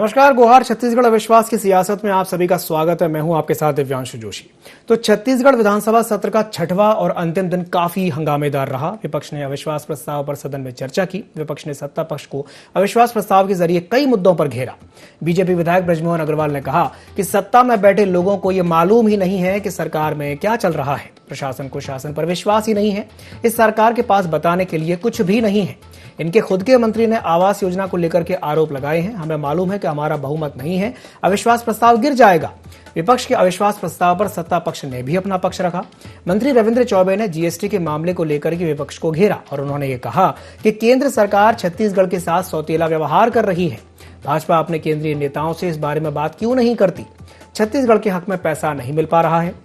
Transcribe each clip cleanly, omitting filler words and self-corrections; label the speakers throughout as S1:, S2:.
S1: नमस्कार, गुहार छत्तीसगढ़ अविश्वास की सियासत में आप सभी का स्वागत है। मैं हूं आपके साथ दिव्यांशु जोशी। तो छत्तीसगढ़ विधानसभा सत्र का छठवां और अंतिम दिन काफी हंगामेदार रहा। विपक्ष ने अविश्वास प्रस्ताव पर सदन में चर्चा की। विपक्ष ने सत्ता पक्ष को अविश्वास प्रस्ताव के जरिए कई मुद्दों पर घेरा। बीजेपी विधायक बृजमोहन अग्रवाल ने कहा कि सत्ता में बैठे लोगों को यह मालूम ही नहीं है कि सरकार में क्या चल रहा है। प्रशासन को शासन पर विश्वास ही नहीं है। इस सरकार के पास बताने के लिए कुछ भी नहीं है। इनके खुद के मंत्री ने आवास योजना को लेकर के आरोप लगाए हैं। हमें मालूम है कि हमारा बहुमत नहीं है, अविश्वास प्रस्ताव गिर जाएगा। विपक्ष के अविश्वास प्रस्ताव पर सत्ता पक्ष ने भी अपना पक्ष रखा। मंत्री रविंद्र चौबे ने जीएसटी के मामले को लेकर के विपक्ष को घेरा और उन्होंने ये कहा कि केंद्र सरकार छत्तीसगढ़ के साथ सौतेला व्यवहार कर रही है। भाजपा अपने केंद्रीय नेताओं से इस बारे में बात क्यों नहीं करती? छत्तीसगढ़ के हक में पैसा नहीं मिल पा रहा है।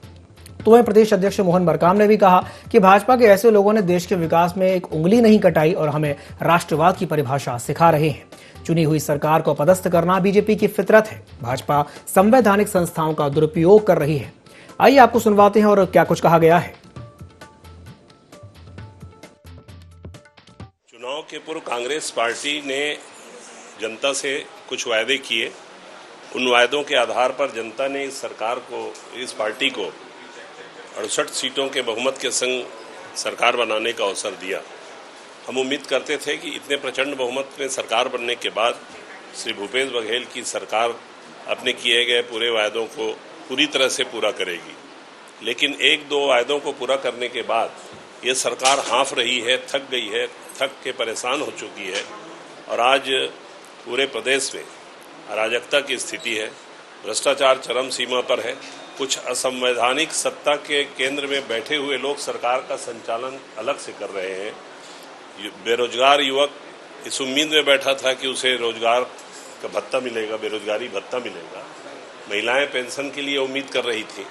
S1: तो वहीं प्रदेश अध्यक्ष मोहन मरकाम ने भी कहा कि भाजपा के ऐसे लोगों ने देश के विकास में एक उंगली नहीं कटाई और हमें राष्ट्रवाद की परिभाषा सिखा रहे हैं। चुनी हुई सरकार को पदस्थ करना बीजेपी की फितरत है। भाजपा संवैधानिक संस्थाओं का दुरुपयोग कर रही है। आइए आपको सुनवाते हैं और क्या कुछ कहा गया है।
S2: चुनाव के पूर्व कांग्रेस पार्टी ने जनता से कुछ वायदे किए। उन वायदों के आधार पर जनता ने इस सरकार को, इस पार्टी को 68 सीटों के बहुमत के संग सरकार बनाने का अवसर दिया। हम उम्मीद करते थे कि इतने प्रचंड बहुमत में सरकार बनने के बाद श्री भूपेश बघेल की सरकार अपने किए गए पूरे वायदों को पूरी तरह से पूरा करेगी। लेकिन एक दो वायदों को पूरा करने के बाद ये सरकार हाँफ रही है, थक गई है, थक के परेशान हो चुकी है और आज पूरे प्रदेश में अराजकता की स्थिति है। भ्रष्टाचार चरम सीमा पर है। कुछ असंवैधानिक सत्ता के केंद्र में बैठे हुए लोग सरकार का संचालन अलग से कर रहे हैं। बेरोजगार युवक इस उम्मीद में बैठा था कि उसे रोजगार का भत्ता मिलेगा, बेरोजगारी भत्ता मिलेगा। महिलाएं पेंशन के लिए उम्मीद कर रही थी।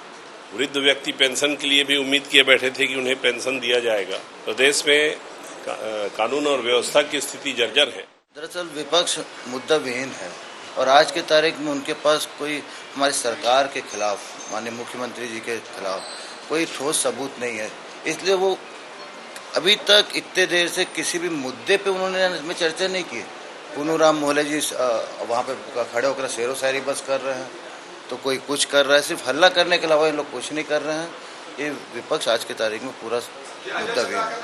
S2: वृद्ध व्यक्ति पेंशन के लिए भी उम्मीद किए बैठे थे कि उन्हें पेंशन दिया जाएगा। प्रदेश में कानून और व्यवस्था की स्थिति जर्जर है।
S3: दरअसल विपक्ष मुद्दा विहीन है और आज की तारीख में उनके पास कोई हमारी सरकार के खिलाफ, माननीय मुख्यमंत्री जी के खिलाफ कोई ठोस सबूत नहीं है। इसलिए वो अभी तक इतने देर से किसी भी मुद्दे पे उन्होंने चर्चा नहीं की। पूनूराम मोहले जी वहाँ पे खड़े होकर शेरो शायरी बस कर रहे हैं, तो कोई कुछ कर रहा है। सिर्फ हल्ला करने के अलावा इन लोग कुछ नहीं कर रहे हैं। ये विपक्ष आज की तारीख में पूरा मुद्दा विहीन है।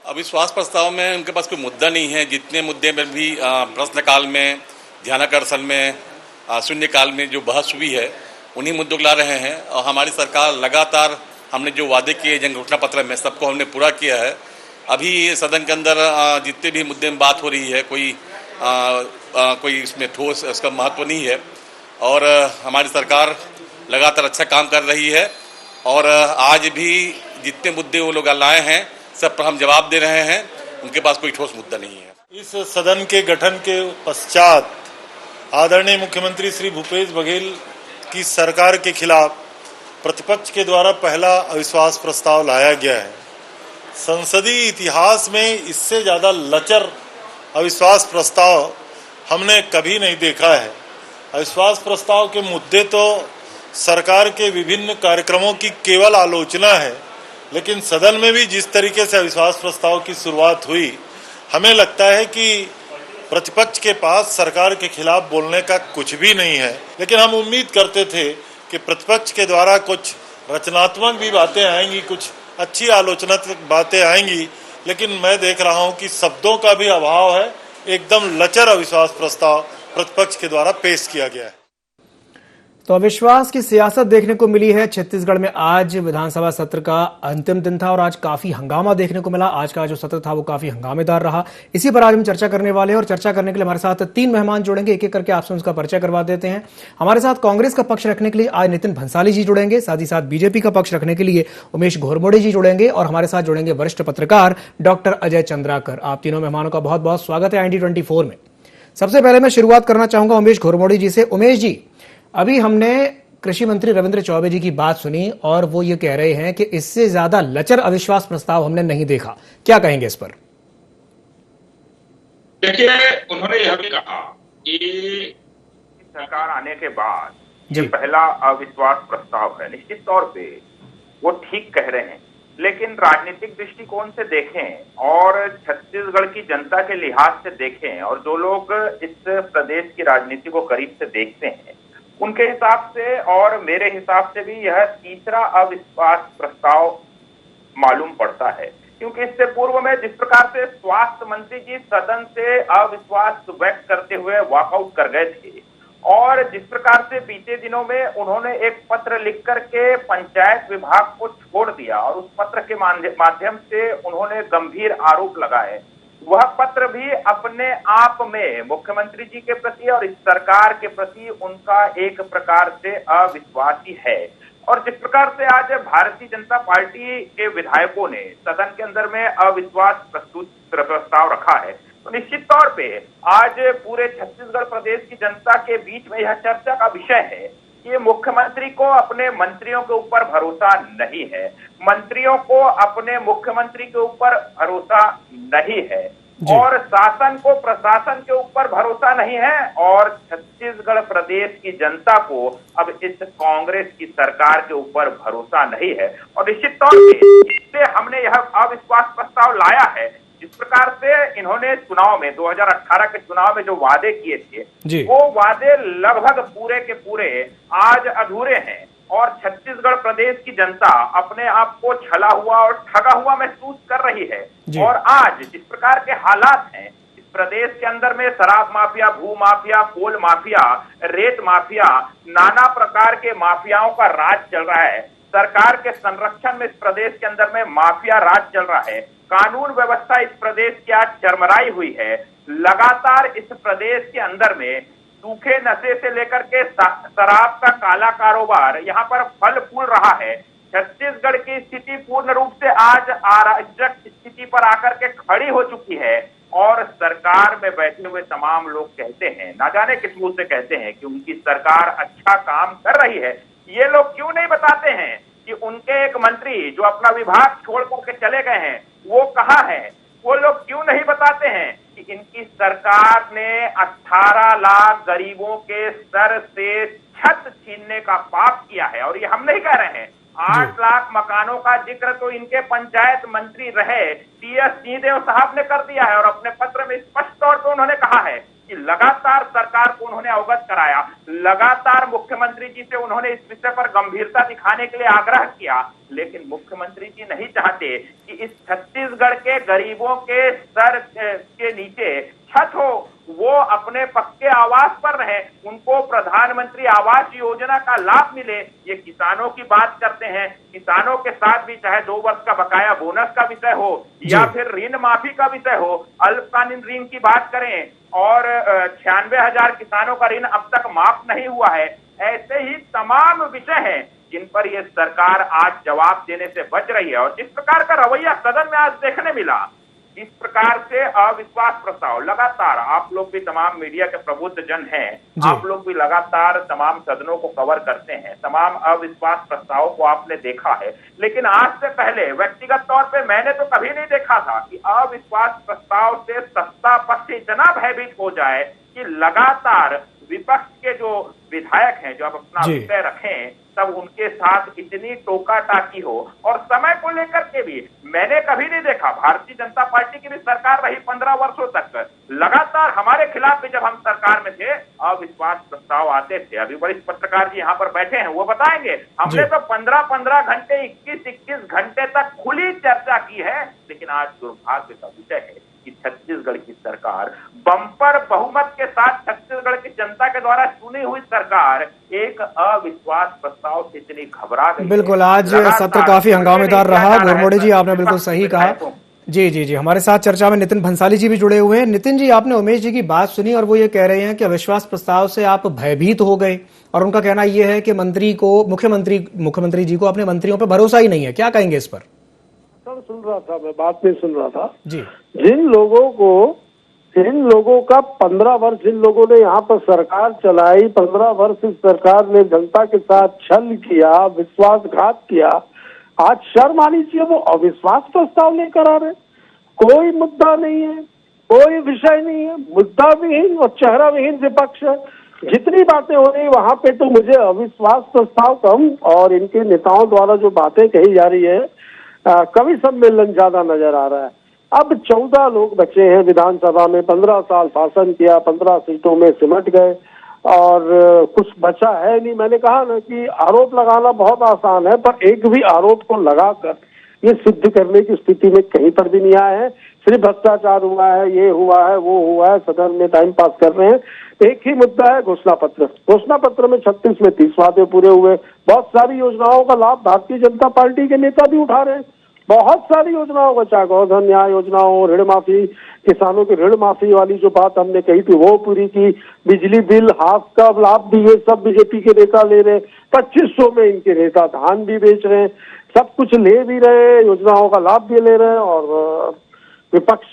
S4: अविश्वास प्रस्ताव में उनके पास कोई मुद्दा नहीं है। जितने मुद्दे में भी प्रश्नकाल में, ध्यानाकर्षण में, शून्यकाल में जो बहस हुई है उन्हीं मुद्दों को ला रहे हैं। और हमारी सरकार लगातार हमने जो वादे किए जन घोषणा पत्र में सबको हमने पूरा किया है। अभी सदन के अंदर जितने भी मुद्दे में बात हो रही है कोई इसमें ठोस इसका महत्व नहीं है और हमारी सरकार लगातार अच्छा काम कर रही है। और आज भी जितने मुद्दे वो लोग लाए हैं सब पर हम जवाब दे रहे हैं। उनके पास कोई ठोस मुद्दा नहीं है।
S5: इस सदन के गठन के पश्चात आदरणीय मुख्यमंत्री श्री भूपेश बघेल की सरकार के खिलाफ प्रतिपक्ष के द्वारा पहला अविश्वास प्रस्ताव लाया गया है। संसदीय इतिहास में इससे ज़्यादा लचर अविश्वास प्रस्ताव हमने कभी नहीं देखा है। अविश्वास प्रस्ताव के मुद्दे तो सरकार के विभिन्न कार्यक्रमों की केवल आलोचना है, लेकिन सदन में भी जिस तरीके से अविश्वास प्रस्ताव की शुरुआत हुई, हमें लगता है कि प्रतिपक्ष के पास सरकार के खिलाफ बोलने का कुछ भी नहीं है। लेकिन हम उम्मीद करते थे कि प्रतिपक्ष के द्वारा कुछ रचनात्मक भी बातें आएंगी, कुछ अच्छी आलोचनात्मक बातें आएंगी, लेकिन मैं देख रहा हूं कि शब्दों का भी अभाव है। एकदम लचर अविश्वास प्रस्ताव प्रतिपक्ष के द्वारा पेश किया गया है।
S1: तो अविश्वास की सियासत देखने को मिली है छत्तीसगढ़ में। आज विधानसभा सत्र का अंतिम दिन था और आज काफी हंगामा देखने को मिला। आज का जो सत्र था वो काफी हंगामेदार रहा। इसी पर आज हम चर्चा करने वाले हैं और चर्चा करने के लिए हमारे साथ 3 मेहमान जुड़ेंगे। एक एक करके आपसे उनका परिचय करवा देते हैं। हमारे साथ कांग्रेस का पक्ष रखने के लिए आज नितिन भंसाली जी जुड़ेंगे। साथ ही साथ बीजेपी का पक्ष रखने के लिए उमेश घोरमोड़े जी जुड़ेंगे और हमारे साथ जुड़ेंगे वरिष्ठ पत्रकार डॉक्टर अजय चंद्राकर। आप तीनों मेहमानों का बहुत बहुत स्वागत है IND24 में। सबसे पहले मैं शुरुआत करना चाहूंगा उमेश घोरमोड़े जी से। उमेश जी, अभी हमने कृषि मंत्री रविंद्र चौबे जी की बात सुनी और वो ये कह रहे हैं कि इससे ज्यादा लचर अविश्वास प्रस्ताव हमने नहीं देखा। क्या कहेंगे इस पर?
S6: देखिए, उन्होंने यह भी कहा कि सरकार आने के बाद ये पहला अविश्वास प्रस्ताव है। निश्चित तौर पे वो ठीक कह रहे हैं। लेकिन राजनीतिक दृष्टिकोण से देखें और छत्तीसगढ़ की जनता के लिहाज से देखें और जो लोग इस प्रदेश की राजनीति को करीब से देखते हैं उनके हिसाब से और मेरे हिसाब से भी यह तीसरा अविश्वास प्रस्ताव मालूम पड़ता है, क्योंकि इससे पूर्व में जिस प्रकार से स्वास्थ्य मंत्री जी सदन से अविश्वास व्यक्त करते हुए वॉकआउट कर गए थे और जिस प्रकार से बीते दिनों में उन्होंने एक पत्र लिख करके पंचायत विभाग को छोड़ दिया और उस पत्र के माध्यम से उन्होंने गंभीर आरोप लगाए, वह पत्र भी अपने आप में मुख्यमंत्री जी के प्रति और इस सरकार के प्रति उनका एक प्रकार से अविश्वास ही है। और जिस प्रकार से आज भारतीय जनता पार्टी के विधायकों ने सदन के अंदर में अविश्वास प्रस्ताव रखा है, तो निश्चित तौर पे आज पूरे छत्तीसगढ़ प्रदेश की जनता के बीच में यह चर्चा का विषय है कि मुख्यमंत्री को अपने मंत्रियों के ऊपर भरोसा नहीं है, मंत्रियों को अपने मुख्यमंत्री के ऊपर भरोसा नहीं है और शासन को प्रशासन के ऊपर भरोसा नहीं है और छत्तीसगढ़ प्रदेश की जनता को अब इस कांग्रेस की सरकार के ऊपर भरोसा नहीं है। और निश्चित तौर पे इससे हमने यह अविश्वास प्रस्ताव लाया है। जिस प्रकार से इन्होंने चुनाव में 2018 के चुनाव में जो वादे किए थे वो वादे लगभग पूरे के पूरे आज अधूरे हैं और छत्तीसगढ़ प्रदेश की जनता अपने आप को छला हुआ और ठगा हुआ महसूस कर रही है। और आज जिस प्रकार के हालात हैं इस प्रदेश के अंदर में शराब माफिया, भू माफिया, कोल माफिया, रेत माफिया, नाना प्रकार के माफियाओं का राज चल रहा है। सरकार के संरक्षण में इस प्रदेश के अंदर में माफिया राज चल रहा है। कानून व्यवस्था इस प्रदेश की आज चरमराई हुई है। लगातार इस प्रदेश के अंदर में सूखे नशे से लेकर के शराब का काला कारोबार यहाँ पर फल फूल रहा है। छत्तीसगढ़ की स्थिति पूर्ण रूप से आज अराजक स्थिति पर आकर के खड़ी हो चुकी है और सरकार में बैठे हुए तमाम लोग कहते हैं, ना जाने किस मुंह से कहते हैं कि उनकी सरकार अच्छा काम कर रही है। ये लोग क्यों नहीं बताते हैं कि उनके एक मंत्री जो अपना विभाग छोड़ करके चले गए हैं वो कहाँ है? वो लोग क्यों नहीं बताते हैं कि इनकी सरकार ने 18 लाख गरीबों के सर से छत छीनने का पाप किया है। और ये हम नहीं कह रहे हैं, 8 लाख मकानों का जिक्र तो इनके पंचायत मंत्री रहे टीएस सिंहदेव साहब ने कर दिया है और अपने पत्र में स्पष्ट तौर पर उन्होंने कहा है कि लगातार सरकार को उन्होंने अवगत कराया, लगातार मुख्यमंत्री जी से उन्होंने इस विषय पर गंभीरता दिखाने के लिए आग्रह किया, लेकिन मुख्यमंत्री जी नहीं चाहते कि इस छत्तीसगढ़ के गरीबों के सर के नीचे छत हो, वो अपने पक्के आवास पर रहे, उनको प्रधानमंत्री आवास योजना का लाभ मिले। ये किसानों की बात करते हैं, किसानों के साथ भी चाहे 2 वर्ष का बकाया बोनस का विषय हो या फिर ऋण माफी का विषय हो, अल्पकालीन ऋण की बात करें और 96,000 किसानों का ऋण अब तक माफ नहीं हुआ है। ऐसे ही तमाम विषय हैं जिन पर यह सरकार आज जवाब देने से बच रही है। और जिस प्रकार का रवैया सदन में आज देखने मिला, इस प्रकार से अविश्वास प्रस्ताव लगातार, आप लोग भी तमाम मीडिया के प्रबुद्ध जन हैं, आप लोग भी लगातार तमाम सदनों को कवर करते हैं, तमाम अविश्वास प्रस्तावों को आपने देखा है। लेकिन आज से पहले व्यक्तिगत तौर पे मैंने तो कभी नहीं देखा था कि अविश्वास प्रस्ताव से सत्ता पक्ष इतना भयभीत हो जाए कि लगातार विपक्ष के जो विधायक हैं जो अब अपना विषय रखें तब उनके साथ इतनी टोका टाकी हो। और समय को लेकर के भी मैंने कभी नहीं देखा, भारतीय जनता पार्टी की भी सरकार रही 15 वर्षों तक, लगातार हमारे खिलाफ भी जब हम सरकार में थे अविश्वास प्रस्ताव आते थे। अभी वरिष्ठ पत्रकार जी यहाँ पर बैठे हैं, वो बताएंगे, हमने तो 15-15 घंटे 21-21 घंटे तक खुली चर्चा की है। लेकिन आज दुर्भाग्य का विषय है कि छत्तीसगढ़ की सरकार बम्पर बहुमत के साथ छत्तीसगढ़ की जनता के द्वारा चुनी हुई सरकार एक अविश्वास प्रस्ताव से इतनी घबरा गई।
S1: बिल्कुल, आज सत्र काफी हंगामेदार रहा। घोरमोड़ी जी, आपने बिल्कुल सही कहा। जी, हमारे साथ चर्चा में नितिन भंसाली जी भी जुड़े हुए हैं। नितिन जी, आपने उमेश जी की बात सुनी और वो ये कह रहे हैं कि अविश्वास प्रस्ताव से आप भयभीत हो गए और उनका कहना यह है कि मुख्यमंत्री जी को अपने मंत्रियों पर भरोसा ही नहीं है। क्या कहेंगे इस पर?
S7: सुन रहा था, मैं बात में सुन रहा था
S1: जी।
S7: जिन लोगों का 15 वर्ष जिन लोगों ने यहाँ पर सरकार चलाई, 15 वर्ष इस सरकार ने जनता के साथ छल किया, विश्वासघात किया, आज शर्म आनी चाहिए। वो अविश्वास प्रस्ताव लेकर आ रहे, कोई मुद्दा नहीं है, कोई विषय नहीं है, मुद्दा विहीन और चेहरा विहीन विपक्ष है। जितनी बातें हो रही वहां पे तो मुझे अविश्वास प्रस्ताव कम और इनके नेताओं द्वारा जो बातें कही जा रही है, कवि सम्मेलन ज्यादा नजर आ रहा है। अब 14 लोग बचे हैं विधानसभा में, 15 साल शासन किया, 15 सीटों में सिमट गए और कुछ बचा है नहीं। मैंने कहा ना कि आरोप लगाना बहुत आसान है, पर एक भी आरोप को लगाकर ये सिद्ध करने की स्थिति में कहीं पर भी नहीं आए हैं। सिर्फ भ्रष्टाचार हुआ है, ये हुआ है, वो हुआ है, सदन में टाइम पास कर रहे हैं। एक ही मुद्दा है घोषणा पत्र। घोषणा पत्र में 36 में 30 वादे पूरे हुए। बहुत सारी योजनाओं का लाभ भारतीय जनता पार्टी के नेता भी उठा रहे हैं। बहुत सारी योजनाओं का, चाहे गोधन न्याय योजना हो, ऋण माफी, किसानों की ऋण माफी वाली जो बात हमने कही थी वो पूरी की, बिजली बिल हाफ का लाभ भी ये सब बीजेपी के नेता ले रहे हैं। 2500 में इनके नेता धान भी बेच रहे हैं, सब कुछ ले भी रहे हैं, योजनाओं का लाभ भी ले रहे हैं और विपक्ष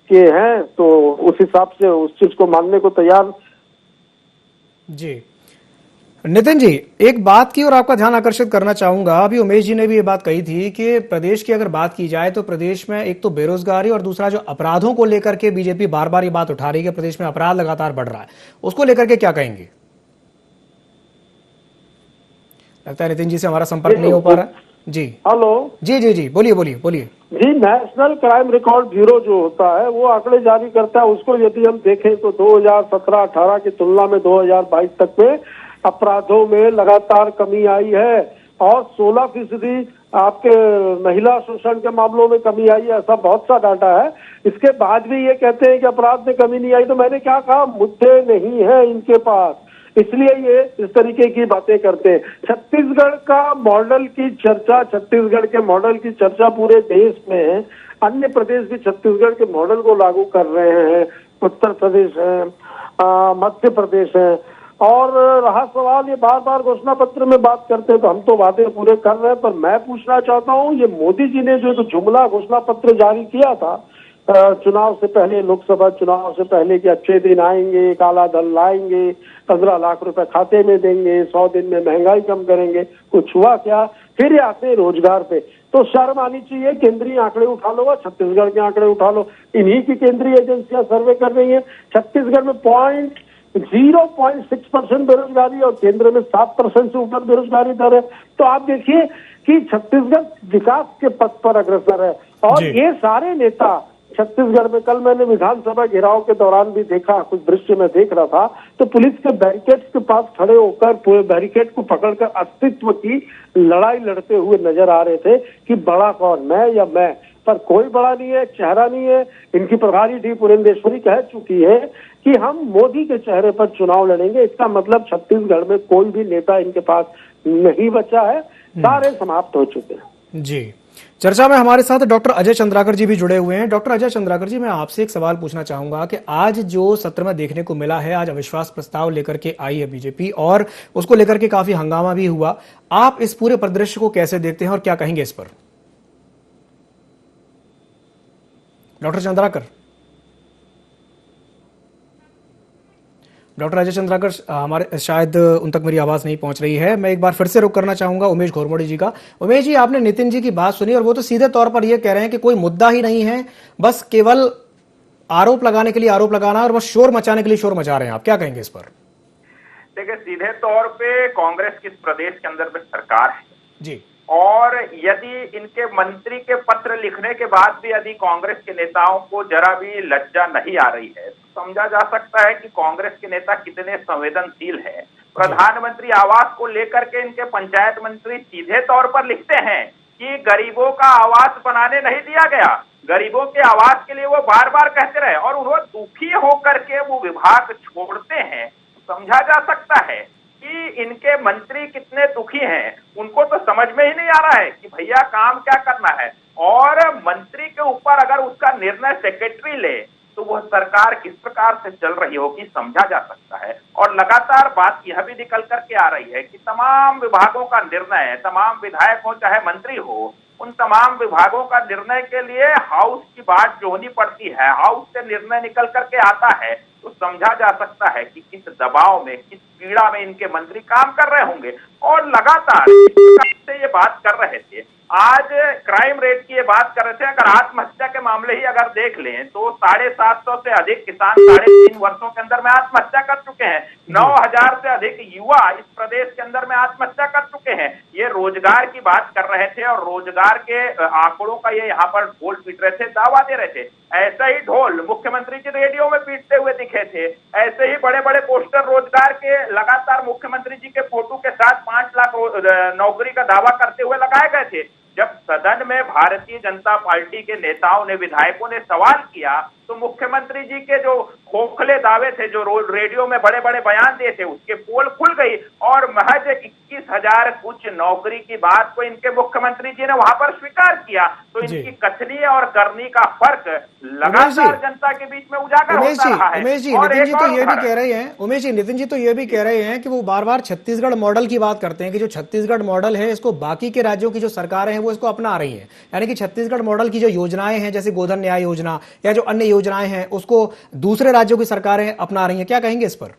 S7: के हैं तो उस हिसाब से उस चीज को मानने को तैयार।
S1: जी नितिन जी, एक बात की और आपका ध्यान आकर्षित करना चाहूंगा। अभी उमेश जी ने भी ये बात कही थी कि प्रदेश की अगर बात की जाए तो प्रदेश में एक तो बेरोजगारी और दूसरा जो अपराधों को लेकर के बीजेपी बार बार ये बात उठा रही है कि प्रदेश में अपराध लगातार बढ़ रहा है, उसको लेकर के क्या कहेंगे? लगता है नितिन जी से हमारा संपर्क नहीं हो पा रहा है। जी
S7: हेलो।
S1: जी जी जी, बोलिए बोलिए बोलिए।
S7: जी, नेशनल क्राइम रिकॉर्ड ब्यूरो जो होता है वो आंकड़े जारी करता है। उसको यदि हम देखें तो 2017-18 की तुलना में 2022 तक में अपराधों में लगातार कमी आई है और 16% आपके महिला शोषण के मामलों में कमी आई है। ऐसा बहुत सा डाटा है। इसके बाद भी ये कहते हैं कि अपराध में कमी नहीं आई, तो मैंने क्या कहा, मुद्दे नहीं है इनके पास, इसलिए ये इस तरीके की बातें करते हैं। छत्तीसगढ़ का मॉडल की चर्चा, छत्तीसगढ़ के मॉडल की चर्चा पूरे देश में है। अन्य प्रदेश भी छत्तीसगढ़ के मॉडल को लागू कर रहे हैं। उत्तर प्रदेश है, मध्य प्रदेश है। और रहा सवाल, ये बार बार घोषणा पत्र में बात करते हैं तो हम तो वादे पूरे कर रहे हैं, पर मैं पूछना चाहता हूँ, ये मोदी जी ने जो जुमला घोषणा पत्र जारी किया था चुनाव से पहले, लोकसभा चुनाव से पहले, कि अच्छे दिन आएंगे, काला धन लाएंगे, 15 लाख रुपए खाते में देंगे, 100 दिन में महंगाई कम करेंगे, कुछ हुआ क्या? फिर ये आते हैं रोजगार पे। तो शर्म आनी चाहिए। केंद्रीय आंकड़े उठा लो, छत्तीसगढ़ के आंकड़े उठा लो, इन्हीं की केंद्रीय एजेंसियां सर्वे कर रही है। छत्तीसगढ़ में 0.6% बेरोजगारी और केंद्र में 7% से ऊपर बेरोजगारी दर है। तो आप देखिए कि छत्तीसगढ़ विकास के पथ पर अग्रसर है। और ये सारे नेता छत्तीसगढ़ में, कल मैंने विधानसभा घेराव के दौरान भी देखा, कुछ दृश्य में देख रहा था, तो पुलिस के बैरिकेड्स के पास खड़े होकर पूरे बैरिकेड को पकड़कर अस्तित्व की लड़ाई लड़ते हुए नजर आ रहे थे कि बड़ा कौन, मैं या मैं? पर कोई बड़ा नहीं है, चेहरा नहीं है। इनकी प्रभारी डी पुरंदेश्वरी कह चुकी है कि हम मोदी के चेहरे पर चुनाव लड़ेंगे। इसका मतलब छत्तीसगढ़ में कोई भी नेता इनके पास नहीं बचा है, सारे समाप्त हो चुके हैं।
S1: जी, चर्चा में हमारे साथ डॉक्टर अजय चंद्राकर जी भी जुड़े हुए हैं। डॉक्टर अजय चंद्राकर जी, मैं आपसे एक सवाल पूछना चाहूंगा कि आज जो सत्र में देखने को मिला है, आज अविश्वास प्रस्ताव लेकर के आई है बीजेपी और उसको लेकर के काफी हंगामा भी हुआ। आप इस पूरे परिदृश्य को कैसे देखते हैं और क्या कहेंगे इस पर? डॉक्टर चंद्राकर, डॉक्टर अजय चंद्राकर हमारे, शायद उन तक मेरी आवाज नहीं पहुंच रही है। मैं एक बार फिर से रुक करना चाहूंगा उमेश घोरमोड़ी जी का। उमेश जी, आपने नितिन जी की बात सुनी और वो तो सीधे तौर पर यह कह रहे हैं कि कोई मुद्दा ही नहीं है, बस केवल आरोप लगाने के लिए आरोप लगाना और बस शोर मचाने के लिए शोर मचा रहे हैं। आप क्या कहेंगे इस पर?
S6: देखिए, सीधे तौर पे कांग्रेस किस प्रदेश के अंदर में सरकार है
S1: जी,
S6: और यदि इनके मंत्री के पत्र लिखने के बाद भी यदि कांग्रेस के नेताओं को जरा भी लज्जा नहीं आ रही है, तो समझा जा सकता है कि कांग्रेस के नेता कितने संवेदनशील हैं। प्रधानमंत्री आवास को लेकर के इनके पंचायत मंत्री सीधे तौर पर लिखते हैं कि गरीबों का आवास बनाने नहीं दिया गया, गरीबों के आवास के लिए वो बार बार कहते रहे और उन्होंने दुखी होकर के वो विभाग छोड़ते हैं। समझा जा सकता है कि इनके मंत्री कितने दुखी हैं। उनको तो समझ में ही नहीं आ रहा है कि भैया काम क्या करना है, और मंत्री के ऊपर अगर उसका निर्णय सेक्रेटरी ले तो वह सरकार किस प्रकार से चल रही होगी समझा जा सकता है। और लगातार बात यह भी निकल करके आ रही है कि तमाम विभागों का निर्णय, तमाम विधायक हो चाहे मंत्री हो, उन तमाम विभागों का निर्णय के लिए हाउस की बात जोहनी पड़ती है, हाउस से निर्णय निकल करके आता है। तो समझा जा सकता है कि किस दबाव में, किस पीड़ा में इनके मंत्री काम कर रहे होंगे और लगातार से ये बात कर रहे थे। आज क्राइम रेट की ये बात कर रहे थे, अगर आत्महत्या के मामले ही अगर देख लें तो 750 से अधिक किसान 3.5 वर्षों के अंदर में आत्महत्या कर चुके हैं। 9000 से अधिक युवा इस प्रदेश के अंदर में आत्महत्या कर चुके हैं। ये रोजगार की बात कर रहे थे और रोजगार के आंकड़ों का ये यहाँ पर ढोल पीट रहे थे, दावा दे रहे थे। ऐसा ही ढोल मुख्यमंत्री जी रेडियो में पीटते हुए दिखे थे। ऐसे ही बड़े बड़े पोस्टर रोजगार के लगातार मुख्यमंत्री जी के फोटो के साथ 5 लाख नौकरी का दावा करते हुए लगाए गए थे। जब सदन में भारतीय जनता पार्टी के नेताओं ने, विधायकों ने सवाल किया तो मुख्यमंत्री जी के जो खोखले दावे थे, जो रेडियो में बड़े बड़े बयान दिए थे, उसके पोल खुल गई और महज 21,000 कुछ नौकरी की बात को इनके मुख्यमंत्री जी ने वहां पर स्वीकार किया। तो इनकी कथनी और करनी का फर्क लगातार जनता के बीच में उजागर होता रहा है।
S1: उमेश जी, नितिन जी तो ये भी कह रहे हैं, उमेश जी, नितिन जी तो ये भी कह रहे हैं कि वो बार बार छत्तीसगढ़ मॉडल की बात करते हैं कि जो छत्तीसगढ़ मॉडल है इसको बाकी के राज्यों की जो सरकारें हैं वो इसको अपना रही है। यानी कि छत्तीसगढ़ मॉडल की जो योजनाएं हैं, जैसे गोधन न्याय योजना या जो अन्य योजनाएं हैं, उसको दूसरे राज्यों की सरकारें अपना रही हैं। क्या कहेंगे इस पर?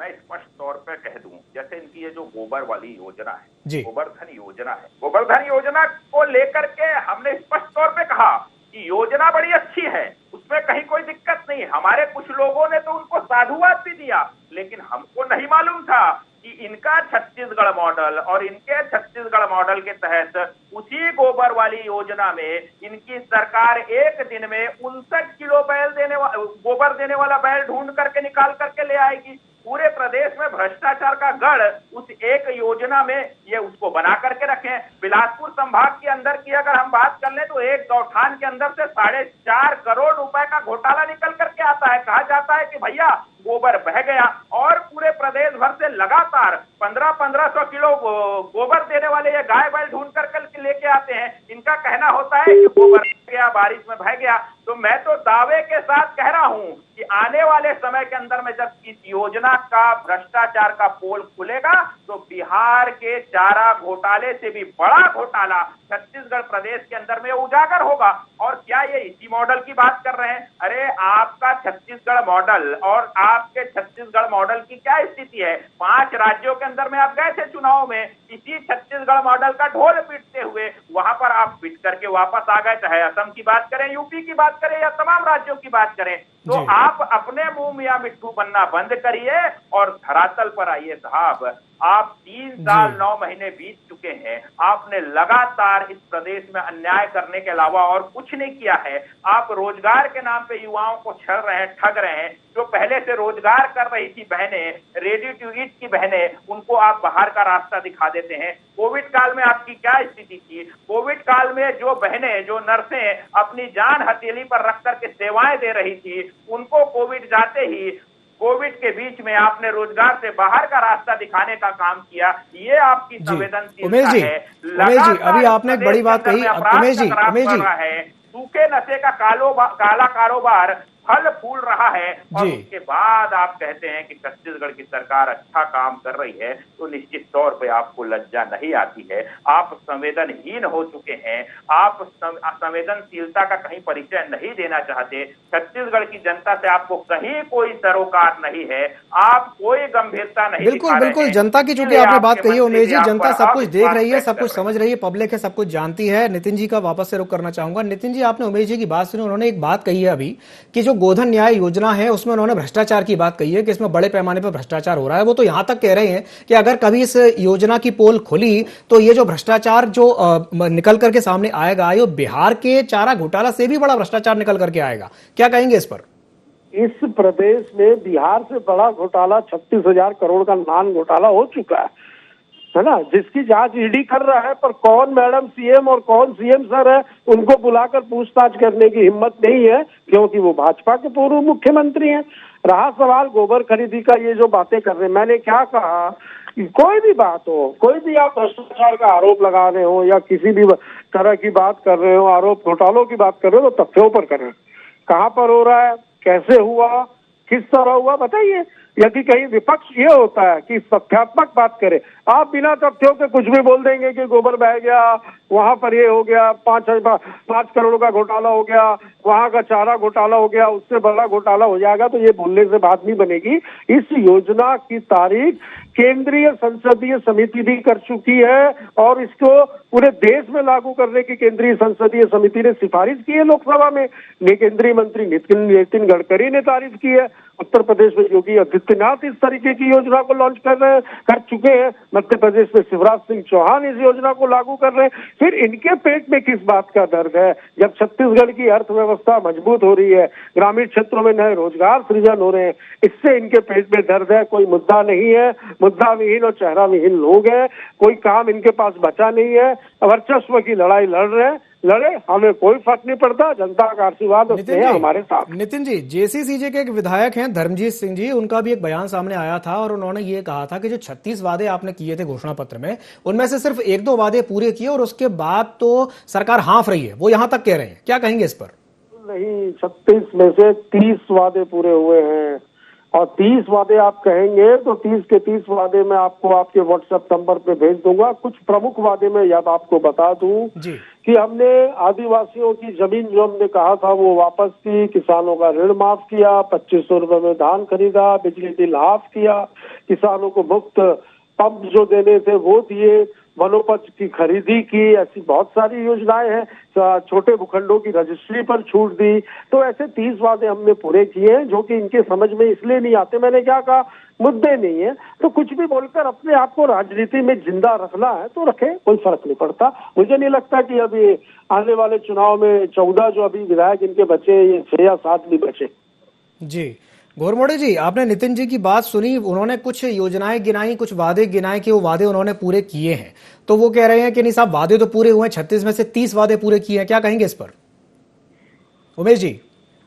S6: मैं स्पष्ट तौर पर कह दूं, जैसे इनकी ये जो गोबर वाली योजना है, गोवर्धन योजना है, गोवर्धन योजना को लेकर के हमने स्पष्ट तौर पे कहा कि योजना बड़ी अच्छी है, उसमें कहीं कोई दिक्कत नहीं। हमारे कुछ लोगों ने तो उनको साधुवाद भी दिया, लेकिन हमको नहीं मालूम था कि इनका छत्तीसगढ़ मॉडल और इनके छत्तीसगढ़ मॉडल के तहत उसी गोबर वाली योजना में इनकी सरकार एक दिन में 59 किलो गोबर देने वाला बैल ढूंढ करके निकाल करके ले आएगी। पूरे प्रदेश में भ्रष्टाचार का गढ़ उस एक योजना में ये उसको बना करके रखे। बिलासपुर संभाग के अंदर की अगर हम बात कर लें तो एक गौठान के अंदर से 4.5 करोड़ रुपए का घोटाला निकल करके आता है। कहा जाता है कि भैया गोबर बह गया, और पूरे प्रदेश भर से लगातार 1500 किलो गोबर देने वाले ये गाय बैल ढूंढ करके लेके आते हैं। इनका कहना होता है कि गोबर बह गया, बारिश में बह गया। तो मैं तो दावे के साथ कह रहा हूं कि आने वाले समय के अंदर में जब इस योजना का भ्रष्टाचार का पोल खुलेगा तो बिहार के चारा घोटाले से भी बड़ा घोटाला छत्तीसगढ़ प्रदेश के अंदर में उजागर होगा। और क्या ये इसी मॉडल की बात कर रहे हैं? अरे आपका छत्तीसगढ़ मॉडल और आपके छत्तीसगढ़ मॉडल की क्या स्थिति है? 5 राज्यों के अंदर में आप गए थे चुनाव में, इसी छत्तीसगढ़ मॉडल का ढोल पीटते हुए वहां पर आप पीट करके वापस आ गए। चाहे असम की बात करें, यूपी की बात करें या तमाम राज्यों की बात करें, तो आप अपने मुंह मियां मिट्ठू बनना बंद करिए और धरातल पर आइए साहब। आप 3 साल 9 महीने बीत चुके हैं, आपने लगातार इस प्रदेश में अन्याय करने के अलावा और कुछ नहीं किया है। आप रोजगार के नाम पे युवाओं को छल रहे हैं, ठग रहे हैं। जो पहले से रोजगार कर रही थी बहनें, रेडी टू ईट की बहनें, उनको आप बाहर का रास्ता दिखा देते हैं। कोविड काल में आपकी क्या स्थिति थी? कोविड काल में जो बहनें, जो नर्सें अपनी जान हथेली पर रख करके सेवाएं दे रही थी, उनको कोविड जाते ही कोविड के बीच में आपने रोजगार से बाहर का रास्ता दिखाने का काम किया। ये आपकी संवेदनशीलता है।
S1: उमेश जी, अभी आपने एक बड़ी बात कही। उमेश जी,
S6: सूखे नशे का काला कारोबार फल फूल रहा है, और उसके बाद आप कहते हैं कि छत्तीसगढ़ की सरकार अच्छा काम कर रही है, तो निश्चित तौर पे आपको लज्जा नहीं आती है। आप संवेदनहीन हो चुके हैं। आप संवेदनशीलता का कहीं परिचय नहीं देना चाहते। छत्तीसगढ़ की जनता से आपको कहीं कोई सरोकार नहीं है। आप कोई गंभीरता नहीं।
S1: बिल्कुल जनता की चूंकि आपने बात कही है उमेश जी, जनता सब कुछ देख रही है, सब कुछ समझ रही है, पब्लिक है, सब कुछ जानती है। नितिन जी का वापस से रुख करना चाहूंगा। नितिन जी, आपने उमेश जी की बात सुनी, उन्होंने एक बात कही है अभी कि जो गोधन न्याय योजना है उसमें उन्होंने भ्रष्टाचार की बात कही है कि इसमें बड़े पैमाने पर भ्रष्टाचार हो रहा है। वो तो यहां तक कह रहे हैं कि अगर कभी इस योजना की पोल खुली तो ये जो भ्रष्टाचार जो निकल करके सामने आएगा, ये बिहार के चारा घोटाला से भी बड़ा भ्रष्टाचार निकल करके आएगा। क्या कहेंगे इस पर?
S7: इस प्रदेश में बिहार से बड़ा घोटाला 36,000 करोड़ का नान घोटाला हो चुका है ना, जिसकी जांच ईडी कर रहा है। पर कौन मैडम सीएम और कौन सीएम सर है, उनको बुलाकर पूछताछ करने की हिम्मत नहीं है, क्योंकि वो भाजपा के पूर्व मुख्यमंत्री हैं। रहा सवाल गोबर खरीदी का, ये जो बातें कर रहे हैं, मैंने क्या कहा कि कोई भी बात हो, कोई भी आप भ्रष्टाचार का आरोप लगा रहे हो या किसी भी तरह की बात कर रहे हो, आरोप घोटालों की बात कर रहे हो, तो तथ्यों पर करें। कहाँ पर हो रहा है, कैसे हुआ, किस तरह हुआ, बताइए। यदि कहीं विपक्ष ये होता है कि तथ्यात्मक बात करे, आप बिना तथ्यों के कुछ भी बोल देंगे कि गोबर बह गया, वहां पर ये हो गया, 5 करोड़ का घोटाला हो गया, वहां का चारा घोटाला हो गया, उससे बड़ा घोटाला हो जाएगा, तो ये बोलने से बात नहीं बनेगी। इस योजना की तारीख केंद्रीय संसदीय समिति भी कर चुकी है और इसको पूरे देश में लागू करने की केंद्रीय संसदीय समिति ने सिफारिश की है लोकसभा में। केंद्रीय मंत्री नितिन गडकरी ने तारीफ की है। उत्तर प्रदेश में योगी आदित्यनाथ इस तरीके की योजना को लॉन्च कर चुके हैं। मध्य प्रदेश में शिवराज सिंह चौहान इस योजना को लागू कर रहे हैं। फिर इनके पेट में किस बात का दर्द है? जब छत्तीसगढ़ की अर्थव्यवस्था मजबूत हो रही है, ग्रामीण क्षेत्रों में नए रोजगार सृजन हो रहे हैं, इससे इनके पेट में दर्द है। कोई मुद्दा नहीं है, मुद्दा विहीन और चेहरा विहीन लोग हैं, कोई काम इनके पास बचा नहीं है, वर्चस्व की लड़ाई लड़ रहे हैं। लड़े, हमें कोई फर्क नहीं पड़ता, जनता का आशीर्वाद है हमारे साथ।
S1: नितिन जी, जेसीसीजे के एक विधायक हैं धर्मजीत सिंह जी, उनका भी एक बयान सामने आया था और उन्होंने ये कहा था कि जो 36 वादे आपने किए थे घोषणा पत्र में, उनमें से सिर्फ 1-2 वादे पूरे किए और उसके बाद तो सरकार हाँफ रही है, वो यहां तक कह रहे हैं। क्या कहेंगे इस पर?
S7: नहीं, 36 में से 30 वादे पूरे हुए हैं और 30 वादे आप कहेंगे तो 30 के 30 वादे मैं आपको आपके व्हाट्सएप नंबर पे भेज दूंगा। कुछ प्रमुख वादे में याद आपको बता दूं कि हमने आदिवासियों की जमीन जो हमने कहा था वो वापस की, किसानों का ऋण माफ किया, 2500 रुपए में धान खरीदा, बिजली बिल हाफ किया, किसानों को मुफ्त पंप जो देने थे वो दिए, वनोपज की खरीदी की, ऐसी बहुत सारी योजनाएं हैं। छोटे भूखंडों की रजिस्ट्री पर छूट दी। तो ऐसे 30 वादे हमने पूरे किए जो कि इनके समझ में इसलिए नहीं आते, मैंने क्या कहा, मुद्दे नहीं है तो कुछ भी बोलकर अपने आप को राजनीति में जिंदा रखना है तो रखे, कोई फर्क नहीं पड़ता। मुझे नहीं लगता कि अभी आने वाले चुनाव में 14 जो अभी विधायक इनके बचे, ये 6 या 7 भी बचे।
S1: जी घोरमोड़े जी, आपने नितिन जी की बात सुनी, उन्होंने कुछ योजनाएं गिनाई, कुछ वादे गिनाए कि वो वादे उन्होंने पूरे किए हैं, तो वो कह रहे हैं कि नहीं साहब वादे तो पूरे हुए हैं, 36 में से 30 वादे पूरे किए हैं। क्या कहेंगे इस पर उमेश जी?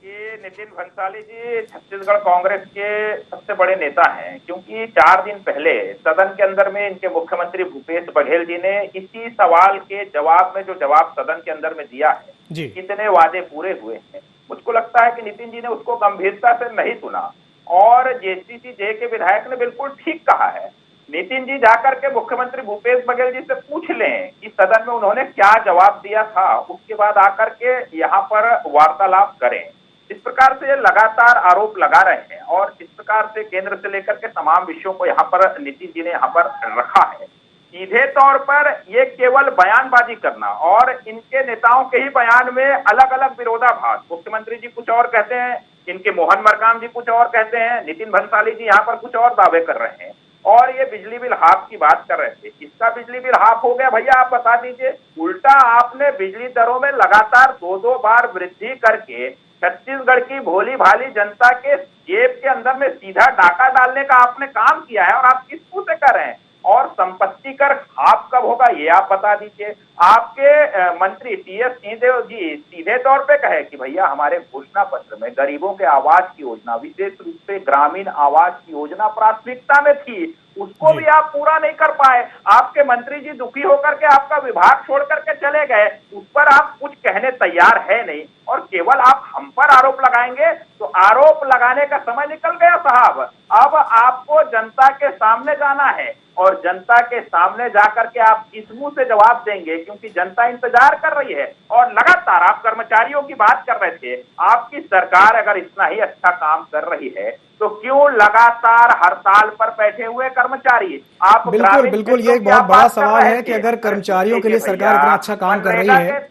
S6: ये नितिन भंसाली जी छत्तीसगढ़ कांग्रेस के सबसे बड़े नेता हैं, क्योंकि 4 दिन पहले सदन के अंदर में इनके मुख्यमंत्री भूपेश बघेल जी ने इसी सवाल के जवाब में जो जवाब सदन के अंदर में दिया है, कितने वादे पूरे हुए हैं, मुझको लगता है कि नितिन जी ने उसको गंभीरता से नहीं सुना और जेसीसीजे के विधायक ने बिल्कुल ठीक कहा है। नितिन जी जाकर के मुख्यमंत्री भूपेश बघेल जी से पूछ लें कि सदन में उन्होंने क्या जवाब दिया था, उसके बाद आकर के यहाँ पर वार्तालाप करें। इस प्रकार से लगातार आरोप लगा रहे हैं और इस प्रकार से केंद्र से लेकर के तमाम विषयों को यहाँ पर नितिन जी ने यहाँ पर रखा है। सीधे तौर पर ये केवल बयानबाजी करना और इनके नेताओं के ही बयान में अलग अलग विरोधाभास, मुख्यमंत्री जी कुछ और कहते हैं, इनके मोहन मरकाम जी कुछ और कहते हैं, नितिन भंसाली जी यहाँ पर कुछ और दावे कर रहे हैं और ये बिजली बिल हाफ की बात कर रहे थे। इसका बिजली बिल हाफ हो गया भैया, आप बता दीजिए। उल्टा आपने बिजली दरों में लगातार 2-2 बार वृद्धि करके छत्तीसगढ़ की भोली भाली जनता के जेब के अंदर में सीधा डाका डालने का आपने काम किया है और आप किस मुंह से कर रहे हैं? और संपत्ति कर हाफ कब होगा ये आप बता दीजिए। आपके मंत्री टीएस सिंहदेव जी सीधे तौर पे कहे कि भैया हमारे घोषणा पत्र में गरीबों के आवास की योजना, विशेष रूप से ग्रामीण आवास की योजना प्राथमिकता में थी, उसको भी आप पूरा नहीं कर पाए। आपके मंत्री जी दुखी होकर के आपका विभाग छोड़ करके चले गए, उस पर आप कुछ कहने तैयार है नहीं और केवल आप हम पर आरोप लगाएंगे तो आरोप लगाने का समय निकल गया साहब। अब आपको जनता के सामने जाना है और जनता के सामने जाकर के आप इस मुंह से जवाब देंगे, क्योंकि जनता इंतजार कर रही है। और लगातार आप कर्मचारियों की बात कर रहे थे, आपकी सरकार अगर इतना ही अच्छा काम कर रही है तो क्यों लगातार हड़ताल पर बैठे हुए कर्मचारी? आप
S1: बिल्कुल ये एक बहुत बड़ा सवाल है कि अगर कर्मचारियों के लिए सरकार इतना अच्छा काम कर रही है,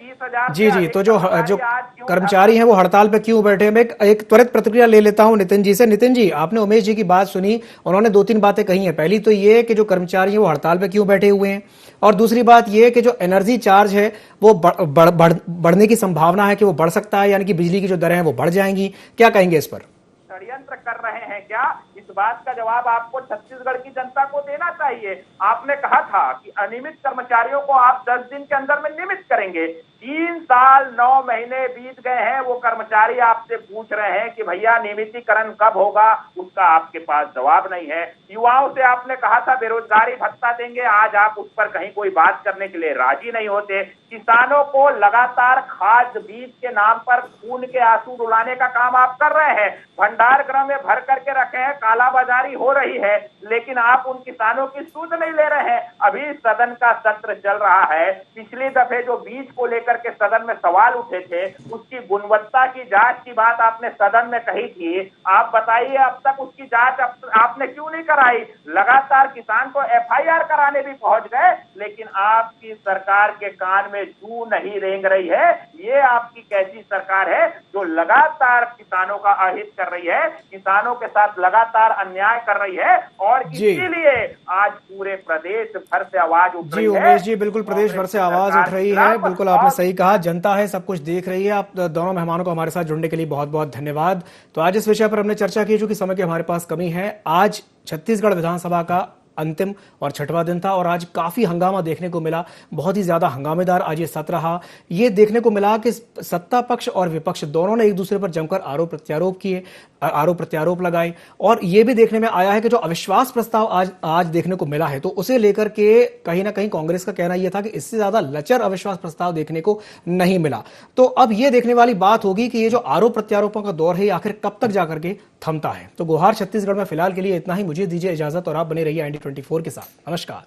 S1: जी तो जो कर्मचारी हैं वो हड़ताल पे क्यों बैठे हैं? मैं एक त्वरित प्रतिक्रिया ले लेता हूं नितिन जी से। नितिन जी, आपने उमेश जी की बात सुनी, उन्होंने 2-3 बातें कही हैं। पहली तो ये कि जो कर्मचारी हैं वो हड़ताल पे क्यों बैठे हुए हैं, और दूसरी बात ये कि जो एनर्जी चार्ज है वो बढ़ने की संभावना है कि वो बढ़ सकता है, यानी कि बिजली की जो दरें हैं वो बढ़ जाएंगी। क्या कहेंगे इस पर?
S6: षड्यंत्र कर रहे हैं क्या? इस बात का जवाब आपको छत्तीसगढ़ की जनता को देना चाहिए। आपने कहा था कि अनियमित कर्मचारियों को आप 10 दिन के अंदर में नियमित करेंगे। 3 साल 9 महीने बीत गए हैं, वो कर्मचारी आपसे पूछ रहे हैं कि भैया नियमितीकरण कब होगा, उसका आपके पास जवाब नहीं है। युवाओं से आपने कहा था बेरोजगारी भत्ता देंगे, आज आप उस पर कहीं कोई बात करने के लिए राजी नहीं होते। किसानों को लगातार खाद बीज के नाम पर खून के आंसू रुलाने का काम आप कर रहे हैं। भंडार गृह में भर करके रखे हैं काला कालाबाजारी हो रही है, लेकिन आप उन किसानों की सुध नहीं ले रहे हैं। अभी सदन का सत्र चल रहा है, पिछली दफे जो बीज को लेकर के सदन में सवाल उठे थे, उसकी गुणवत्ता की जांच की बात आपने सदन में कही थी। आप बताइए अब तक उसकी जांच आपने क्यों नहीं कराई? लगातार किसान तो FIR कराने भी पहुंच गए, लेकिन आपकी सरकार के कान में जू नहीं रेंग रही है। ये आपकी कैसी सरकार है जो लगातार किसानों का अहित कर रही है, किसानों के साथ लगातार अन्याय कर रही है, और इसीलिए आज पूरे प्रदेश भर से आवाज उठ रही है।
S1: जी उमेश जी, बिल्कुल प्रदेश भर से आवाज उठ रही है। बिल्कुल आपने सही कहा, जनता है, सब कुछ देख रही है। आप दोनों मेहमानों को हमारे साथ जुड़ने के लिए बहुत बहुत धन्यवाद। तो आज इस विषय पर हमने चर्चा की, जो कि समय की हमारे पास कमी है। आज छत्तीसगढ़ विधानसभा का अंतिम और छठवां दिन था और आज काफी हंगामा देखने को मिला। बहुत ही ज्यादा हंगामेदार आज ये सत्र रहा। ये देखने को मिला कि सत्ता पक्ष और विपक्ष दोनों ने एक दूसरे पर जमकर आरोप प्रत्यारोप लगाए, और ये भी देखने में आया है कि जो अविश्वास प्रस्ताव आज देखने को मिला है, तो उसे लेकर के कहीं ना कहीं कांग्रेस का कहना यह था कि इससे ज्यादा लचर अविश्वास प्रस्ताव देखने को नहीं मिला। तो अब ये देखने वाली बात होगी कि ये जो आरोप प्रत्यारोपों का दौर है आखिर कब तक जाकर के थमता है। तो गुहार छत्तीसगढ़ में फिलहाल के लिए इतना ही। मुझे दीजिए इजाजत और आप बने रहिए IND24 के साथ। नमस्कार।